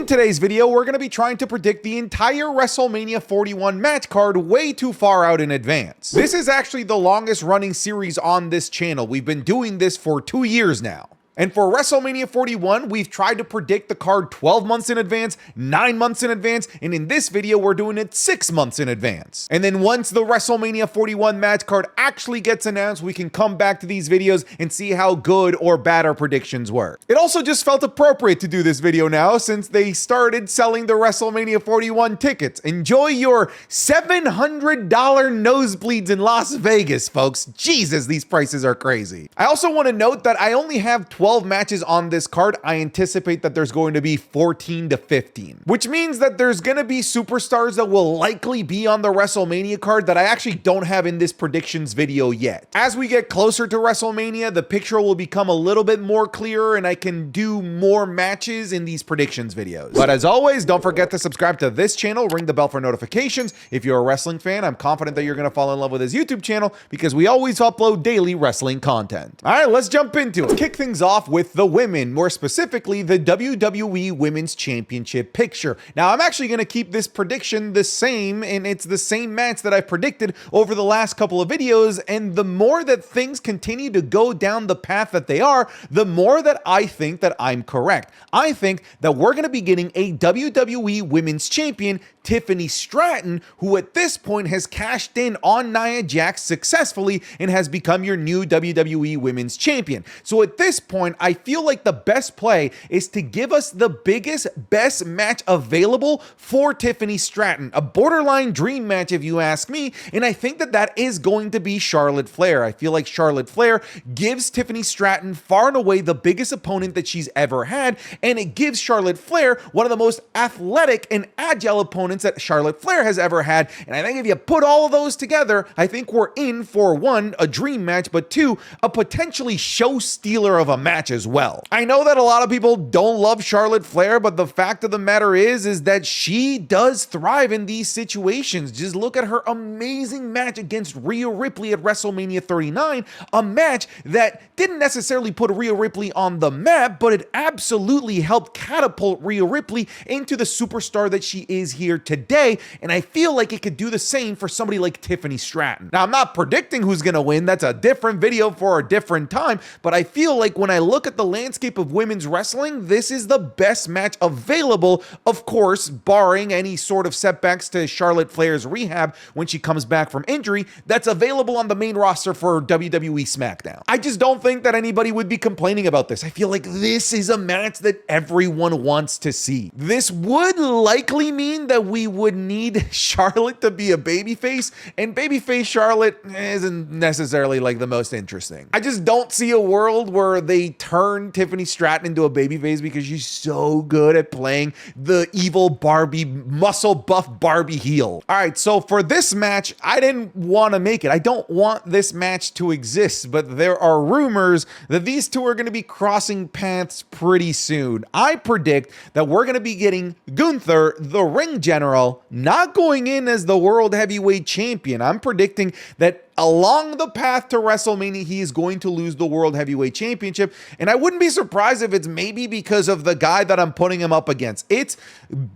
today's video, we're going to be trying to predict the entire WrestleMania 41 match card way too far out in advance. This is actually the longest running series on this channel. We've been doing this for 2 years now. And for WrestleMania 41, we've tried to predict the card 12 months in advance, 9 months in advance, and in this video, we're doing it 6 months in advance. And then once the WrestleMania 41 match card actually gets announced, we can come back to these videos and see how good or bad our predictions were. It also just felt appropriate to do this video now since they started selling the WrestleMania 41 tickets. Enjoy your $700 nosebleeds in Las Vegas, folks. Jesus, these prices are crazy. I also want to note that I only have 12 matches on this card. I anticipate that there's going to be 14 to 15, which means that there's going to be superstars that will likely be on the WrestleMania card that I actually don't have in this predictions video yet. As we get closer to WrestleMania, the picture will become a little bit more clear and I can do more matches in these predictions videos. But as always, don't forget to subscribe to this channel, ring the bell for notifications. If you're a wrestling fan, I'm confident that you're going to fall in love with this YouTube channel because we always upload daily wrestling content. All right, let's jump into it. Kick things off with the women, more specifically the WWE Women's Championship picture. Now, I'm actually going to keep this prediction the same, and it's the same match that I predicted over the last couple of videos, and the more that things continue to go down the path that they are, the more that I think that I'm correct. I think that we're going to be getting a WWE Women's Champion, Tiffany Stratton, who at this point has cashed in on Nia Jax successfully and has become your new WWE Women's Champion. So at this point, I feel like the best play is to give us the biggest, best match available for Tiffany Stratton. A borderline dream match, if you ask me, and I think that that is going to be Charlotte Flair. I feel like Charlotte Flair gives Tiffany Stratton far and away the biggest opponent that she's ever had, and it gives Charlotte Flair one of the most athletic and agile opponents that Charlotte Flair has ever had, and I think if you put all of those together, I think we're in for one, a dream match, but two, a potentially show stealer of a match as well. I know that a lot of people don't love Charlotte Flair, but the fact of the matter is that she does thrive in these situations. Just look at her amazing match against Rhea Ripley at WrestleMania 39, a match that didn't necessarily put Rhea Ripley on the map, but it absolutely helped catapult Rhea Ripley into the superstar that she is here today, and I feel like it could do the same for somebody like Tiffany Stratton. Now, I'm not predicting who's gonna win. That's a different video for a different time, but I feel like when I look at the landscape of women's wrestling, this is the best match available, of course, barring any sort of setbacks to Charlotte Flair's rehab when she comes back from injury, that's available on the main roster for WWE SmackDown. I just don't think that anybody would be complaining about this. I feel like this is a match that everyone wants to see. This would likely mean that we would need Charlotte to be a babyface, and babyface Charlotte isn't necessarily like the most interesting. I just don't see a world where they turn Tiffany Stratton into a babyface because she's so good at playing the evil Barbie, muscle buff Barbie heel. All right, so for this match, I didn't want to make it. I don't want this match to exist, but there are rumors that these two are going to be crossing paths pretty soon. I predict that we're going to be getting Gunther, the ring general, not going in as the world heavyweight champion. I'm predicting that along the path to WrestleMania, he is going to lose the World Heavyweight Championship, and I wouldn't be surprised if it's maybe because of the guy that I'm putting him up against. It's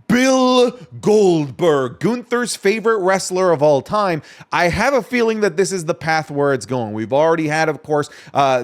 Bill Goldberg, Gunther's favorite wrestler of all time. I have a feeling that this is the path where it's going. We've already had, of course,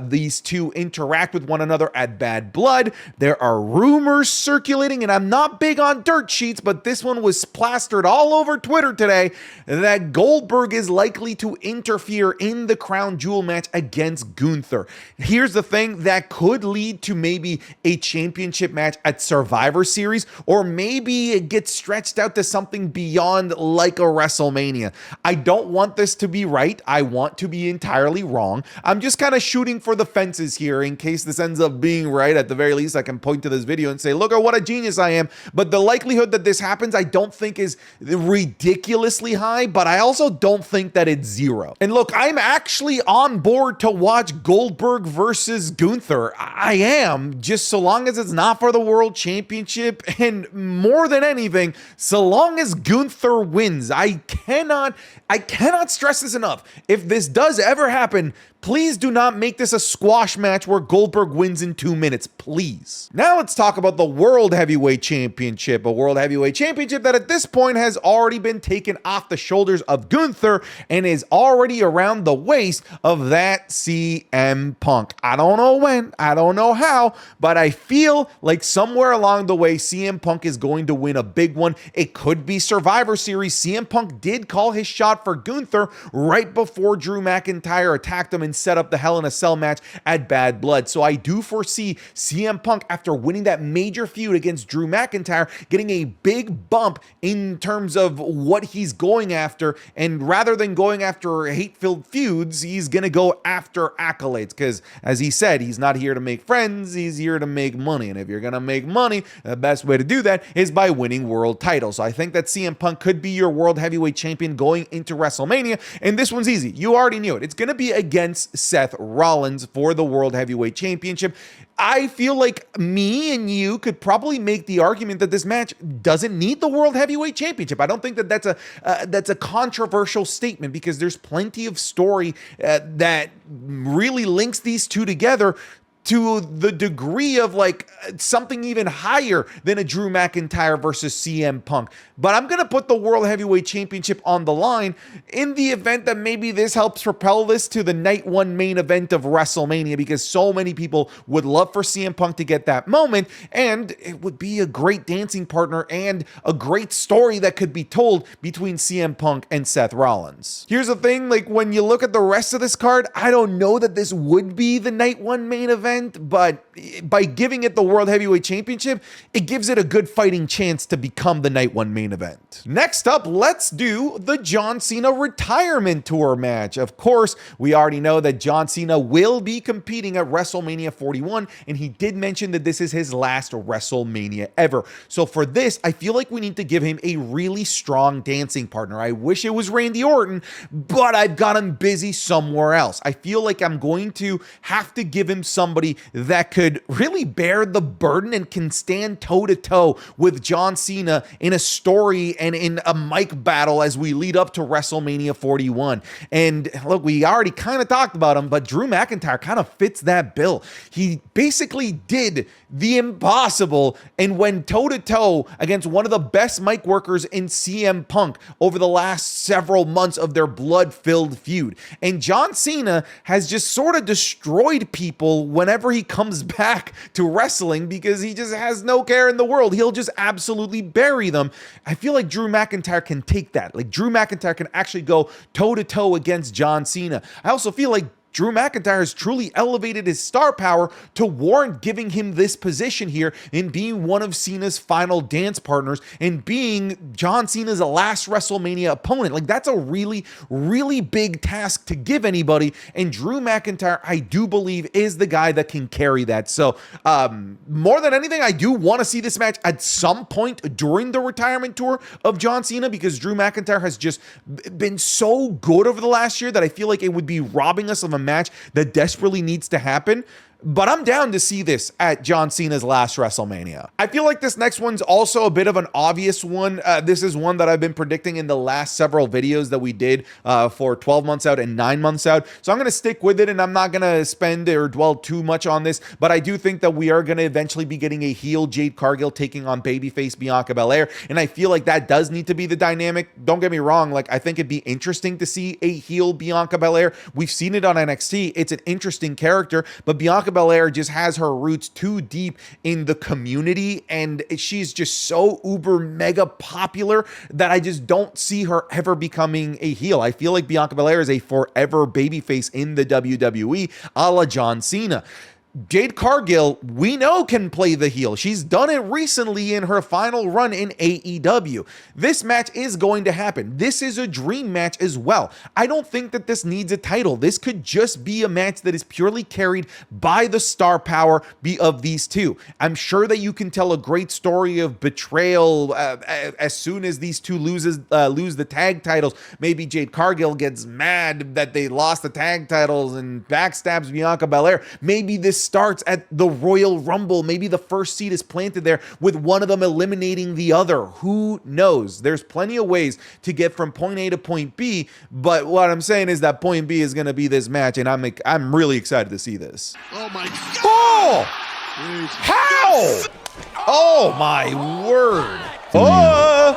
these two interact with one another at Bad Blood. There are rumors circulating, and I'm not big on dirt sheets, but this one was plastered all over Twitter today that Goldberg is likely to interfere in the crown jewel match against Gunther. Here's the thing, that could lead to maybe a championship match at Survivor Series, or maybe it gets stretched out to something beyond like a WrestleMania. I don't want this to be right. I want to be entirely wrong. I'm just kind of shooting for the fences here in case this ends up being right. At the very least, I can point to this video and say, look at what a genius I am. But the likelihood that this happens, I don't think is ridiculously high, but I also don't think that it's zero. And look, I'm actually on board to watch Goldberg versus Gunther. I am, just so long as it's not for the World Championship, and more than anything, so long as Gunther wins. I cannot stress this enough. If this does ever happen, Please do not make this a squash match where Goldberg wins in 2 minutes, please. Now let's talk about the World Heavyweight Championship, a World Heavyweight Championship that at this point has already been taken off the shoulders of Gunther and is already around the waist of that CM Punk. I don't know when, I don't know how, but I feel like somewhere along the way, CM Punk is going to win a big one. It could be Survivor Series. CM Punk did call his shot for Gunther right before Drew McIntyre attacked him and set up the Hell in a Cell match at Bad Blood. So I do foresee CM Punk, after winning that major feud against Drew McIntyre, getting a big bump in terms of what he's going after. And rather than going after hate-filled feuds, he's going to go after accolades. Because as he said, he's not here to make friends, he's here to make money. And if you're going to make money, the best way to do that is by winning world titles. So I think that CM Punk could be your World Heavyweight Champion going into WrestleMania. And this one's easy. You already knew it. It's going to be against Seth Rollins for the World Heavyweight Championship. I feel like me and you could probably make the argument that this match doesn't need the World Heavyweight Championship. I don't think that that's a controversial statement, because there's plenty of story that really links these two together to the degree of like something even higher than a Drew McIntyre versus CM Punk. But I'm going to put the World Heavyweight Championship on the line in the event that maybe this helps propel this to the night one main event of WrestleMania, because so many people would love for CM Punk to get that moment, and it would be a great dancing partner and a great story that could be told between CM Punk and Seth Rollins. Here's the thing, like when you look at the rest of this card, I don't know that this would be the night one main event, but by giving it the World Heavyweight Championship, it gives it a good fighting chance to become the night one main event. Next up, let's do the John Cena Retirement Tour match. Of course, we already know that John Cena will be competing at WrestleMania 41, and he did mention that this is his last WrestleMania ever. So for this, I feel like we need to give him a really strong dancing partner. I wish it was Randy Orton, but I've got him busy somewhere else. I feel like I'm going to have to give him somebody that could really bear the burden and can stand toe-to-toe with John Cena in a story and in a mic battle as we lead up to WrestleMania 41. And look, we already kind of talked about him, but Drew McIntyre kind of fits that bill. He basically did the impossible and went toe-to-toe against one of the best mic workers in CM Punk over the last several months of their blood-filled feud. And John Cena has just sort of destroyed people whenever he comes back to wrestling, because he just has no care in the world. He'll just absolutely bury them. I feel like Drew McIntyre can take that. Like Drew McIntyre can actually go toe-to-toe against John Cena. I also feel like Drew McIntyre has truly elevated his star power to warrant giving him this position here in being one of Cena's final dance partners and being John Cena's last WrestleMania opponent. Like, that's a really, really big task to give anybody. And Drew McIntyre, I do believe, is the guy that can carry that. So more than anything, I do want to see this match at some point during the retirement tour of John Cena, because Drew McIntyre has just been so good over the last year that I feel like it would be robbing us of a match that desperately needs to happen. But I'm down to see this at John Cena's last WrestleMania. I feel like this next one's also a bit of an obvious one. This is one that I've been predicting in the last several videos that we did for 12 months out and 9 months out. So I'm going to stick with it, and I'm not going to spend or dwell too much on this. But I do think that we are going to eventually be getting a heel Jade Cargill taking on babyface Bianca Belair. And I feel like that does need to be the dynamic. Don't get me wrong. Like, I think it'd be interesting to see a heel Bianca Belair. We've seen it on NXT. It's an interesting character, but Bianca Belair just has her roots too deep in the community, and she's just so uber mega popular that I just don't see her ever becoming a heel. I feel like Bianca Belair is a forever babyface in the WWE, a la John Cena. Jade Cargill, we know, can play the heel. She's done it recently in her final run in AEW. This match is going to happen. This is a dream match as well. I don't think that this needs a title. This could just be a match that is purely carried by the star power of these two. I'm sure that you can tell a great story of betrayal as soon as these two lose the tag titles. Maybe Jade Cargill gets mad that they lost the tag titles and backstabs Bianca Belair. Maybe this this starts at the Royal Rumble. Maybe the first seed is planted there with one of them eliminating the other. Who knows? There's plenty of ways to get from point A to point B, but what I'm saying is that point B is going to be this match, and I'm really excited to see this. Oh my God. Oh! How? Oh my word. Oh,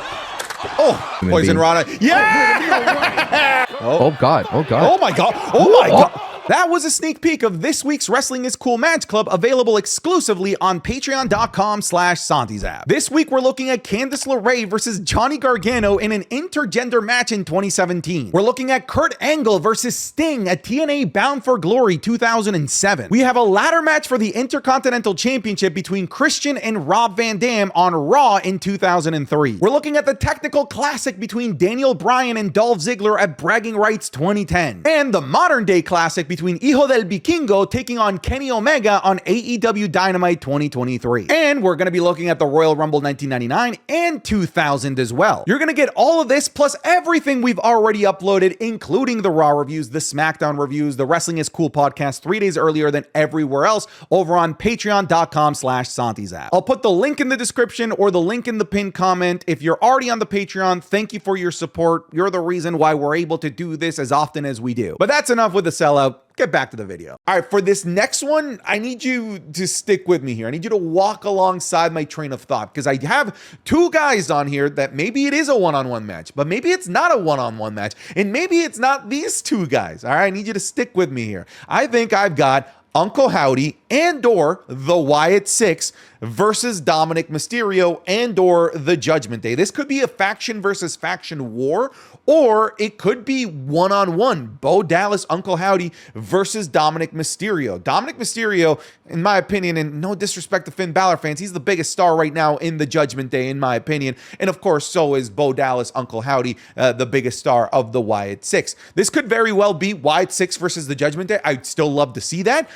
Poison Rana. Yeah! Oh God. Oh God. Oh my God. Oh my God. That was a sneak peek of this week's Wrestling is Cool Match Club, available exclusively on patreon.com/SantiZap. This week, we're looking at Candice LeRae versus Johnny Gargano in an intergender match in 2017. We're looking at Kurt Angle versus Sting at TNA Bound for Glory 2007. We have a ladder match for the Intercontinental Championship between Christian and Rob Van Dam on Raw in 2003. We're looking at the Technical Classic between Daniel Bryan and Dolph Ziggler at Bragging Rights 2010. And the Modern Day Classic between Hijo del Vikingo taking on Kenny Omega on AEW Dynamite 2023. And we're going to be looking at the Royal Rumble 1999 and 2000 as well. You're going to get all of this plus everything we've already uploaded, including the Raw reviews, the SmackDown reviews, the Wrestling is Cool podcast 3 days earlier than everywhere else over on patreon.com/SantiZap. I'll put the link in the description or the link in the pinned comment. If you're already on the Patreon, thank you for your support. You're the reason why we're able to do this as often as we do. But that's enough with the sellout. Get back to the video. All right, for this next one, I need you to stick with me here. I need you to walk alongside my train of thought, because I have two guys on here that maybe it is a one-on-one match, but maybe it's not a one-on-one match, and maybe it's not these two guys. All right, I need you to stick with me here. I think I've got Uncle Howdy and/or the Wyatt Six versus Dominic Mysterio and/or the Judgment Day. This could be a faction versus faction war, or it could be one-on-one. Bo Dallas, Uncle Howdy versus Dominic Mysterio. Dominic Mysterio, in my opinion, and no disrespect to Finn Balor fans, he's the biggest star right now in the Judgment Day, in my opinion. And of course, so is Bo Dallas, Uncle Howdy, the biggest star of the Wyatt Six. This could very well be Wyatt Six versus the Judgment Day. I'd still love to see that,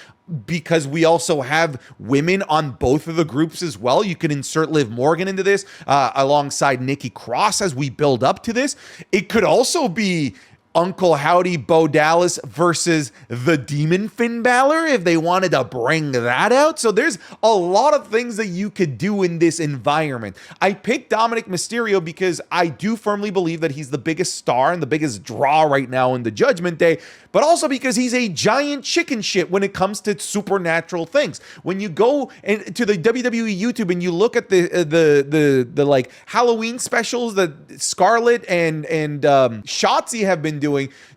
because we also have women on both of the groups as well. You can insert Liv Morgan into this alongside Nikki Cross as we build up to this. It could also be Uncle Howdy, Bo Dallas versus the Demon Finn Balor if they wanted to bring that out. So there's a lot of things that you could do in this environment. I picked Dominic Mysterio because I do firmly believe that he's the biggest star and the biggest draw right now in the Judgment Day, but also because he's a giant chicken shit when it comes to supernatural things. When you go to the WWE YouTube and you look at the like Halloween specials that Scarlett and Shotzi have been doing,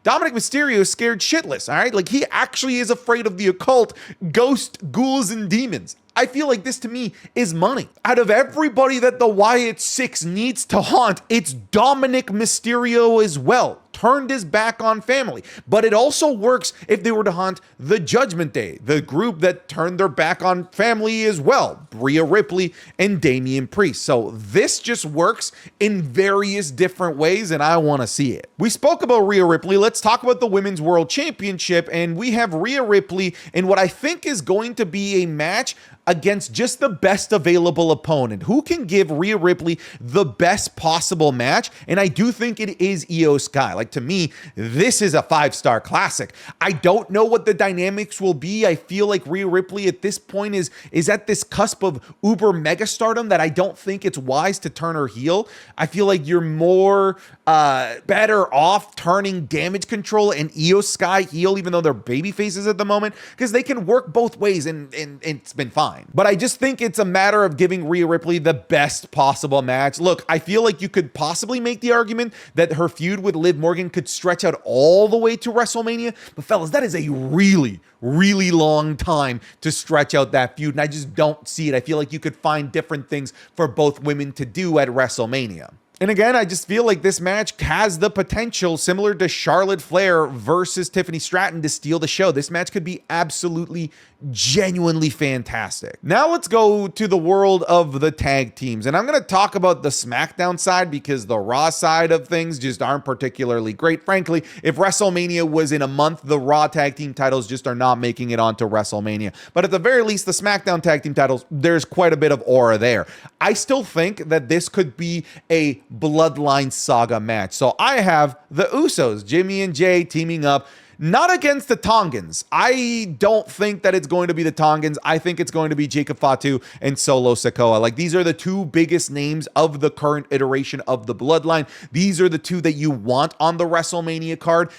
Dominic Mysterio is scared shitless, all right? Like, he actually is afraid of the occult, ghost, ghouls, and demons. I feel like this, to me, is money. Out of everybody that the Wyatt Six needs to haunt, it's Dominic Mysterio as well. Turned his back on family. But it also works if they were to haunt the Judgment Day, the group that turned their back on family as well. Rhea Ripley and Damian Priest. So this just works in various different ways, and I want to see it. We spoke about Rhea Ripley. Let's talk about the Women's World Championship, and we have Rhea Ripley in what I think is going to be a match against just the best available opponent. Who can give Rhea Ripley the best possible match? And I do think it is Io Sky. Like, to me, this is a 5-star classic. I don't know what the dynamics will be. I feel like Rhea Ripley at this point is at this cusp of uber mega stardom that I don't think it's wise to turn her heel. I feel like you're more better off turning Damage Control and Io Sky heel, even though they're baby faces at the moment, because they can work both ways and it's been fine. But I just think it's a matter of giving Rhea Ripley the best possible match. Look, I feel like you could possibly make the argument that her feud with Liv Morgan could stretch out all the way to WrestleMania. But fellas, that is a really, really long time to stretch out that feud, and I just don't see it. I feel like you could find different things for both women to do at WrestleMania. And again, I just feel like this match has the potential, similar to Charlotte Flair versus Tiffany Stratton, to steal the show. This match could be absolutely, genuinely fantastic. Now let's go to the world of the tag teams. And I'm going to talk about the SmackDown side because the Raw side of things just aren't particularly great. Frankly, if WrestleMania was in a month, the Raw tag team titles just are not making it onto WrestleMania. But at the very least, the SmackDown tag team titles, there's quite a bit of aura there. I still think that this could be a Bloodline Saga match. So I have the Usos, Jimmy and Jay, teaming up Not against the Tongans. I don't think that it's going to be the Tongans. I think it's going to be Jacob Fatu and Solo Sikoa. Like, these are the two biggest names of the current iteration of the Bloodline. These are the two that you want on the WrestleMania card.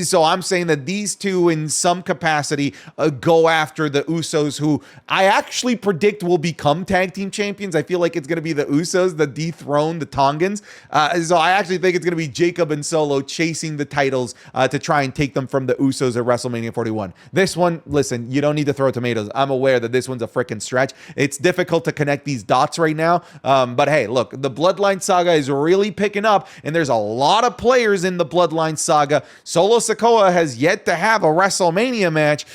So I'm saying that these two, in some capacity, go after the Usos, who I actually predict will become tag team champions. I feel like it's going to be the Usos that dethrone the Tongans. So I actually think it's going to be Jacob and Solo chasing the titles to try and take them from the Usos at WrestleMania 41. This one, listen, you don't need to throw tomatoes. I'm aware that this one's a freaking stretch. It's difficult to connect these dots right now. But hey, look, the Bloodline saga is really picking up, and there's a lot of players in the Bloodline saga. Solo Sikoa has yet to have a WrestleMania match.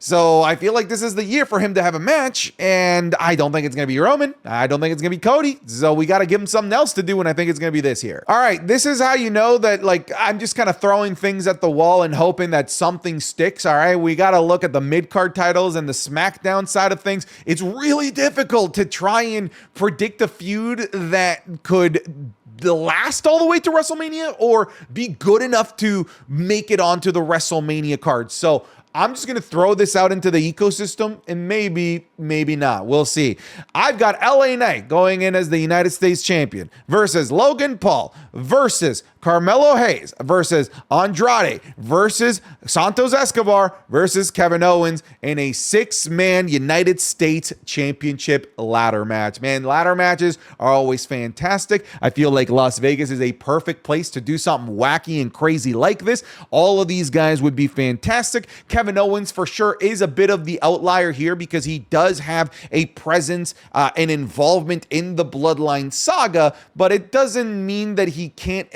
So I feel like this is the year for him to have a match, and I don't think it's going to be Roman. I don't think it's going to be Cody. So we got to give him something else to do, and I think it's going to be this year. All right, this is how you know that, like, I'm just kind of throwing things at the wall and hoping that something sticks. All right, we got to look at the mid-card titles and the SmackDown side of things. It's really difficult to try and predict a feud that could last all the way to WrestleMania or be good enough to make it onto the WrestleMania card. So I'm just going to throw this out into the ecosystem, and maybe not. We'll see. I've got LA Knight going in as the United States champion versus Logan Paul versus Carmelo Hayes versus Andrade versus Santos Escobar versus Kevin Owens in a 6-man United States Championship ladder match. Man, ladder matches are always fantastic. I feel like Las Vegas is a perfect place to do something wacky and crazy like this. All of these guys would be fantastic. Kevin Owens for sure is a bit of the outlier here because he does have a presence and involvement in the Bloodline saga, but it doesn't mean that he can't,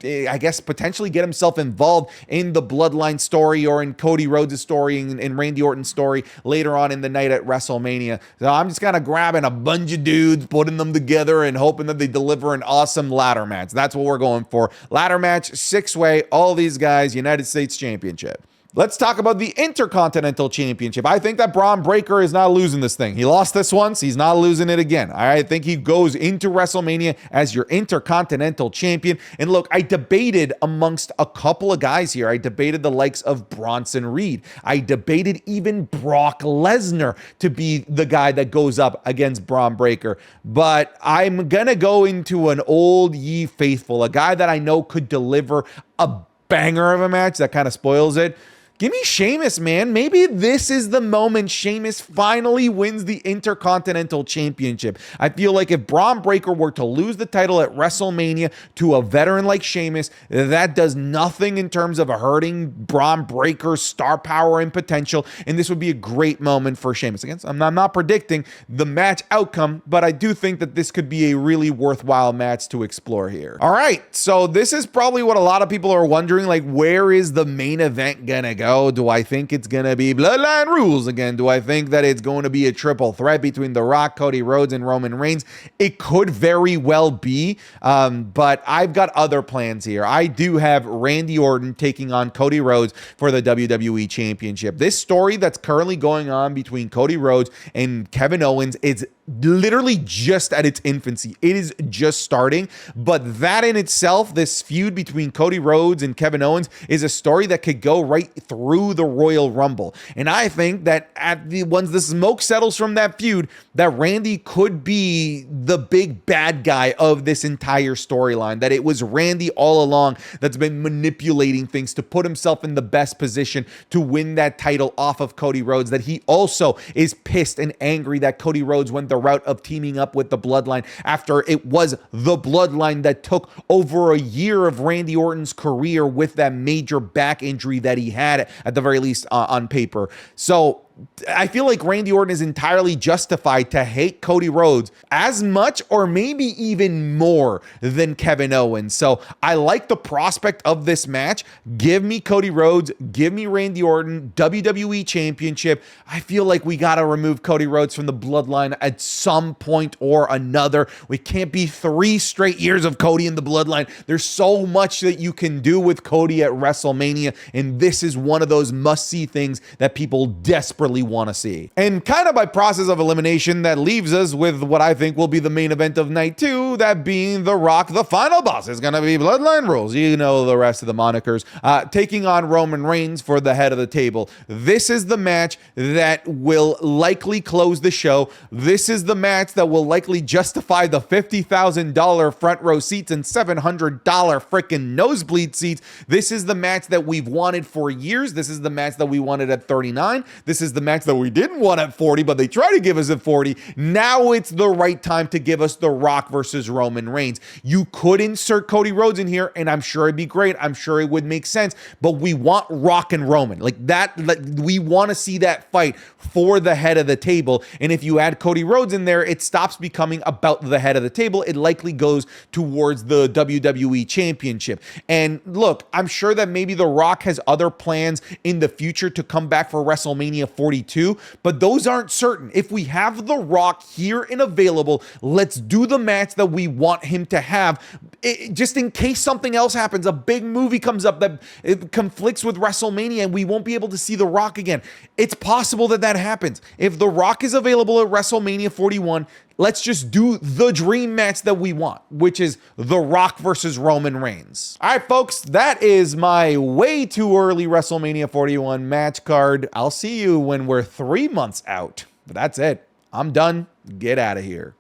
I guess, potentially get himself involved in the Bloodline story or in Cody Rhodes' story and Randy Orton's story later on in the night at WrestleMania. So I'm just kind of grabbing a bunch of dudes, putting them together, and hoping that they deliver an awesome ladder match. That's what we're going for. Ladder match, 6-way, all these guys, United States Championship. Let's talk about the Intercontinental Championship. I think that Braun Breaker is not losing this thing. He lost this once. He's not losing it again. I think he goes into WrestleMania as your Intercontinental Champion. And look, I debated amongst a couple of guys here. I debated the likes of Bronson Reed. I debated even Brock Lesnar to be the guy that goes up against Braun Breaker. But I'm going to go into an old ye faithful, a guy that I know could deliver a banger of a match that kind of spoils it. Give me Sheamus, man. Maybe this is the moment Sheamus finally wins the Intercontinental Championship. I feel like if Braun Breaker were to lose the title at WrestleMania to a veteran like Sheamus, that does nothing in terms of hurting Braun Breaker's star power and potential, and this would be a great moment for Sheamus. Again, I'm not predicting the match outcome, but I do think that this could be a really worthwhile match to explore here. All right, so this is probably what a lot of people are wondering, like, where is the main event gonna go? Do I think it's going to be Bloodline Rules again? Do I think that it's going to be a triple threat between The Rock, Cody Rhodes, and Roman Reigns? It could very well be, but I've got other plans here. I do have Randy Orton taking on Cody Rhodes for the WWE Championship. This story that's currently going on between Cody Rhodes and Kevin Owens is literally just at its infancy. It is just starting, but that in itself, this feud between Cody Rhodes and Kevin Owens, is a story that could go right through the Royal Rumble. And I think that once the smoke settles from that feud, that Randy could be the big bad guy of this entire storyline, that it was Randy all along that's been manipulating things to put himself in the best position to win that title off of Cody Rhodes, that he also is pissed and angry that Cody Rhodes went the route of teaming up with the Bloodline after it was the Bloodline that took over a year of Randy Orton's career with that major back injury that he had, at the very least, on paper. So I feel like Randy Orton is entirely justified to hate Cody Rhodes as much or maybe even more than Kevin Owens. So I like the prospect of this match. Give me Cody Rhodes. Give me Randy Orton, WWE Championship. I feel like we got to remove Cody Rhodes from the Bloodline at some point or another. We can't be 3 straight years of Cody in the Bloodline. There's so much that you can do with Cody at WrestleMania, and this is one of those must-see things that people desperately desperately want to see. And kind of by process of elimination, that leaves us with what I think will be the main event of night 2, that being The Rock, the final boss. Is going to be Bloodline Rules. You know the rest of the monikers. Taking on Roman Reigns for the head of the table. This is the match that will likely close the show. This is the match that will likely justify the $50,000 front row seats and $700 freaking nosebleed seats. This is the match that we've wanted for years. This is the match that we wanted at 39. This is the match that we didn't want at 40, but they tried to give us at 40. Now it's the right time to give us The Rock versus Roman Reigns. You could insert Cody Rhodes in here, and I'm sure it'd be great. I'm sure it would make sense, but we want Rock and Roman. Like that, we want to see that fight for the head of the table. And if you add Cody Rhodes in there, it stops becoming about the head of the table. It likely goes towards the WWE Championship. And look, I'm sure that maybe The Rock has other plans in the future to come back for WrestleMania 42, but those aren't certain. If we have The Rock here and available, let's do the match that we want him to have. Just in case something else happens, a big movie comes up that it conflicts with WrestleMania and we won't be able to see The Rock again. It's possible that that happens. If The Rock is available at WrestleMania 41, let's just do the dream match that we want, which is The Rock versus Roman Reigns. All right, folks, that is my way too early WrestleMania 41 match card. I'll see you when we're 3 months out. But that's it. I'm done. Get out of here.